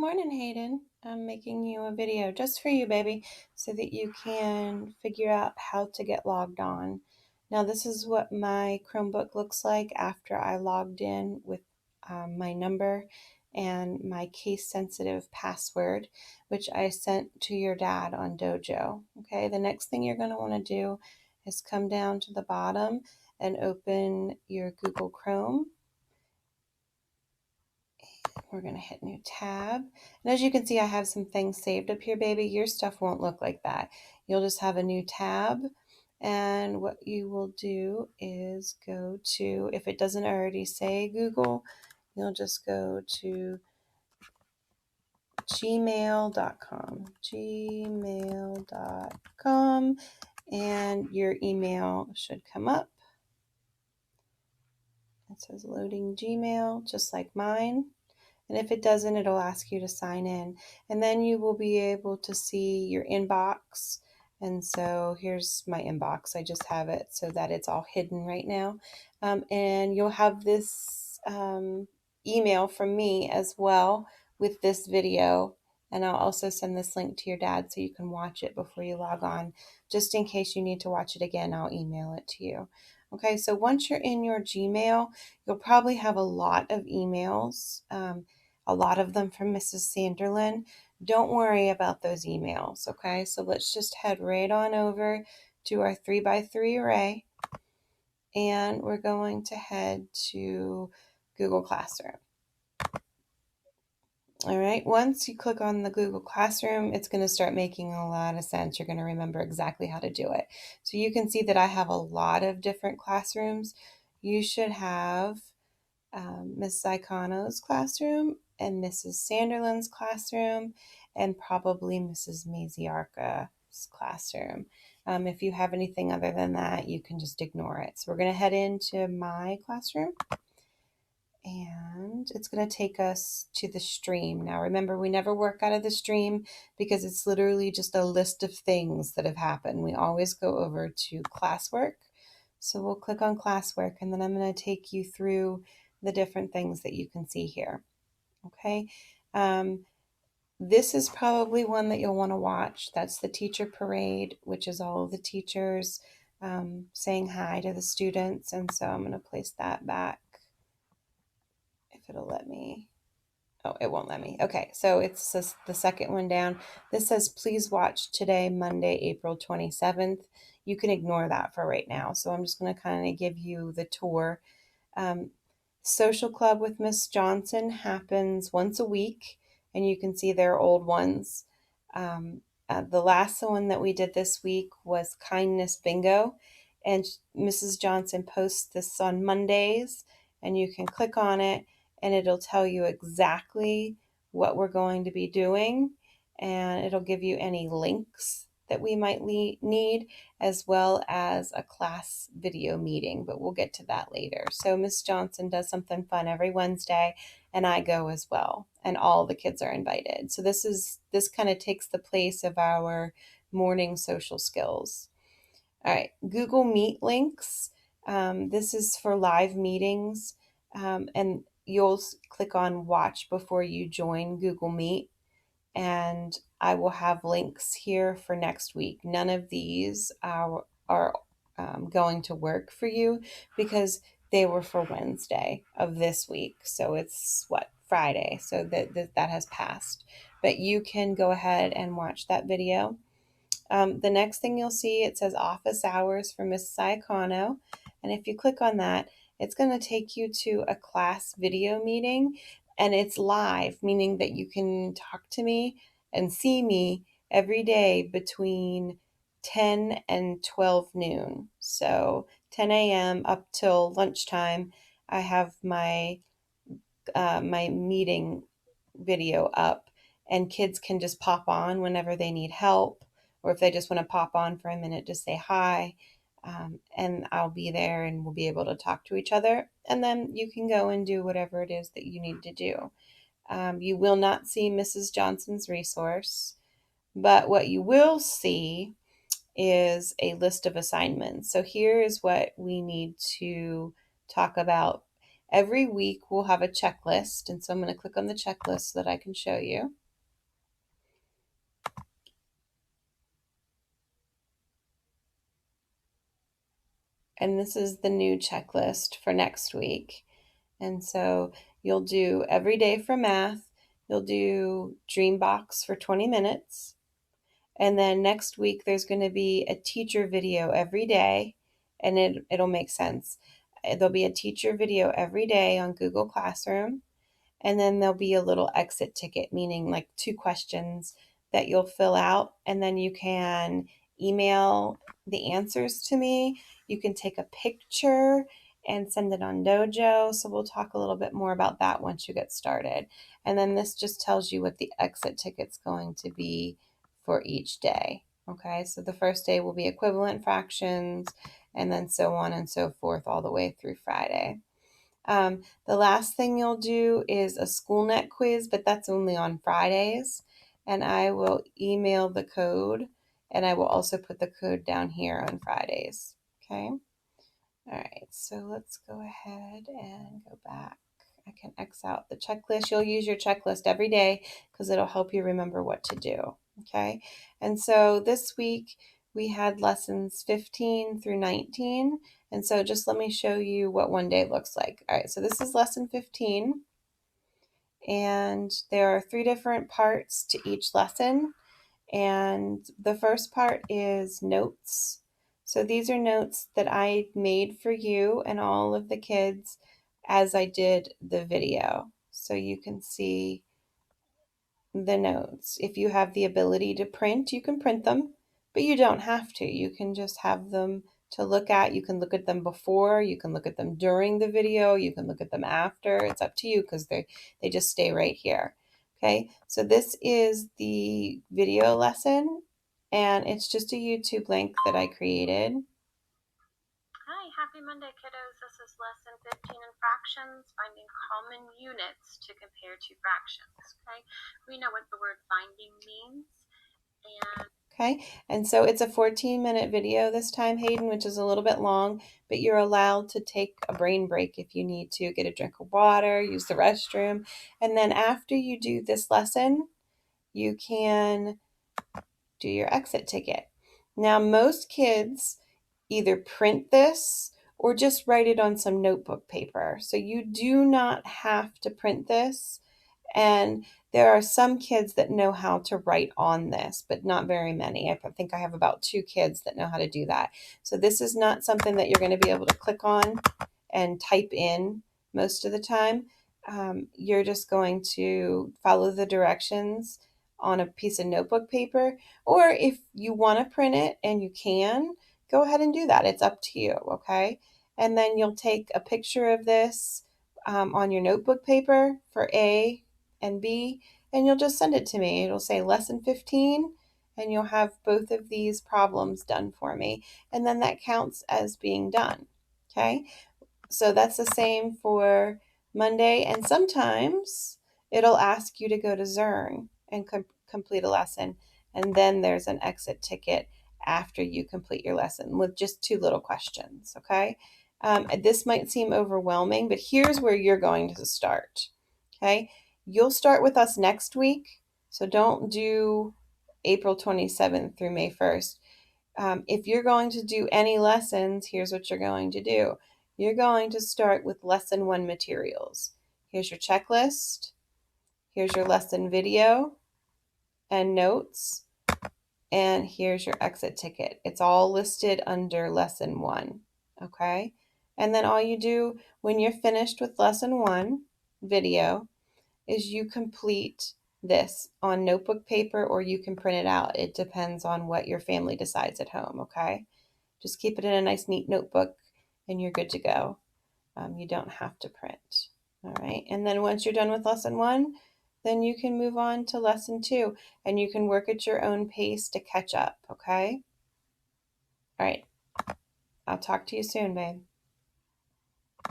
Morning, Hayden. I'm making you a video just for you, baby, so that you can figure out how to get logged on. Now, this is what my Chromebook looks like after I logged in with my number and my case-sensitive password, which I sent to your dad on Dojo. Okay, the next thing you're going to want to do is come down to the bottom and open your Google Chrome. We're going to hit new tab. And as you can see, I have some things saved up here, baby. Your stuff won't look like that. You'll just have a new tab. And what you will do is go to, if it doesn't already say Google, you'll just go to gmail.com. Gmail.com. And your email should come up. It says loading Gmail, just like mine. And if it doesn't, it'll ask you to sign in. And then you will be able to see your inbox. And so here's my inbox. I just have it so that it's all hidden right now. And you'll have this email from me as well with this video. And I'll also send this link to your dad so you can watch it before you log on. Just in case you need to watch it again, I'll email it to you. Okay, so once you're in your Gmail, you'll probably have a lot of emails. A lot of them from Mrs. Sanderlin. Don't worry about those emails, okay? So let's just head right on over to our 3x3 array, and we're going to head to Google Classroom. All right, once you click on the Google Classroom, it's going to start making a lot of sense. You're going to remember exactly how to do it. So you can see that I have a lot of different classrooms. You should have Miss Icano's classroom and Mrs. Sanderlin's classroom and probably Mrs. Maziarka's classroom. If you have anything other than that, you can just ignore it. So we're going to head into my classroom and it's going to take us to the stream. Now remember, we never work out of the stream because it's literally just a list of things that have happened. We always go over to classwork. So we'll click on classwork and then I'm going to take you through the different things that you can see here. Okay. This is probably one that you'll want to watch. That's the teacher parade, which is all of the teachers saying hi to the students. And so I'm going to place that back if it'll let me. Oh, it won't let me. Okay, so it's the second one down. This says, please watch today, Monday, April 27th. You can ignore that for right now. So I'm just going to kind of give you the tour. Social Club with Miss Johnson happens once a week, and you can see their old ones. The last one that we did this week was Kindness Bingo, and Mrs. Johnson posts this on Mondays, and you can click on it, and it'll tell you exactly what we're going to be doing, and it'll give you any links that we might need, as well as a class video meeting, but we'll get to that later. So Miss Johnson does something fun every Wednesday, and I go as well, and all the kids are invited. So this kind of takes the place of our morning social skills. All right, Google Meet links. This is for live meetings, and you'll click on watch before you join Google Meet, and I will have links here for next week. None of these are going to work for you because they were for Wednesday of this week. So it's what, Friday. So that has passed. But you can go ahead and watch that video. The next thing you'll see, it says office hours for Miss Saicano. And if you click on that, it's going to take you to a class video meeting, and it's live, meaning that you can talk to me and see me every day between 10 and 12 noon. So 10 a.m. up till lunchtime, I have my meeting video up, and kids can just pop on whenever they need help, or if they just want to pop on for a minute to say hi. And I'll be there and we'll be able to talk to each other. And then you can go and do whatever it is that you need to do. You will not see Mrs. Johnson's resource, but what you will see is a list of assignments. So here is what we need to talk about every week we'll have a checklist. And so I'm going to click on the checklist so that I can show you. And this is the new checklist for next week. And so you'll do every day for math, you'll do Dreambox for 20 minutes. And then next week, there's going to be a teacher video every day, and it'll make sense. There'll be a teacher video every day on Google Classroom. And then there'll be a little exit ticket, meaning like 2 questions that you'll fill out, and then you can email the answers to me. You can take a picture and send it on Dojo. So we'll talk a little bit more about that once you get started. And then this just tells you what the exit ticket's going to be for each day. Okay, so the first day will be equivalent fractions, and then so on and so forth all the way through Friday. The last thing you'll do is a SchoolNet quiz, but that's only on Fridays. And I will email the code, and I will also put the code down here on Fridays. Okay. All right. So let's go ahead and go back. I can X out the checklist. You'll use your checklist every day because it'll help you remember what to do. Okay. And so this week we had lessons 15 through 19. And so just let me show you what one day looks like. All right. So this is lesson 15. And there are 3 different parts to each lesson. And the first part is notes. So these are notes that I made for you and all of the kids as I did the video. So you can see the notes. If you have the ability to print, you can print them, but you don't have to. You can just have them to look at. You can look at them before, you can look at them during the video, you can look at them after. It's up to you because they just stay right here. Okay, so this is the video lesson, and it's just a YouTube link that I created. Hi, happy Monday, kiddos. This is lesson 15 in fractions, finding common units to compare two fractions. Okay, we know what the word finding means. Okay, and so it's a 14-minute video this time, Hayden, which is a little bit long, but you're allowed to take a brain break if you need to, get a drink of water, use the restroom. And then after you do this lesson, you can do your exit ticket. Now, most kids either print this or just write it on some notebook paper. So you do not have to print this. And there are some kids that know how to write on this, but not very many. I think I have about 2 kids that know how to do that. So this is not something that you're going to be able to click on and type in most of the time. You're just going to follow the directions on a piece of notebook paper, or if you want to print it and you can, go ahead and do that. It's up to you, okay? And then you'll take a picture of this on your notebook paper for A and B, and you'll just send it to me. It'll say lesson 15, and you'll have both of these problems done for me. And then that counts as being done, okay? So that's the same for Monday, and sometimes it'll ask you to go to Zern and complete a lesson, and then there's an exit ticket after you complete your lesson with just 2 little questions, okay? This might seem overwhelming, but here's where you're going to start, okay? You'll start with us next week, so don't do April 27th through May 1st. If you're going to do any lessons, here's what you're going to do. You're going to start with lesson 1 materials. Here's your checklist. Here's your lesson video and notes. And here's your exit ticket. It's all listed under lesson 1. Okay? And then all you do when you're finished with lesson 1 video is you complete this on notebook paper, or you can print it out. It depends on what your family decides at home, okay? Just keep it in a nice, neat notebook, and you're good to go. You don't have to print. All right. And then once you're done with lesson 1, then you can move on to lesson 2, and you can work at your own pace to catch up, okay? All right. I'll talk to you soon, babe.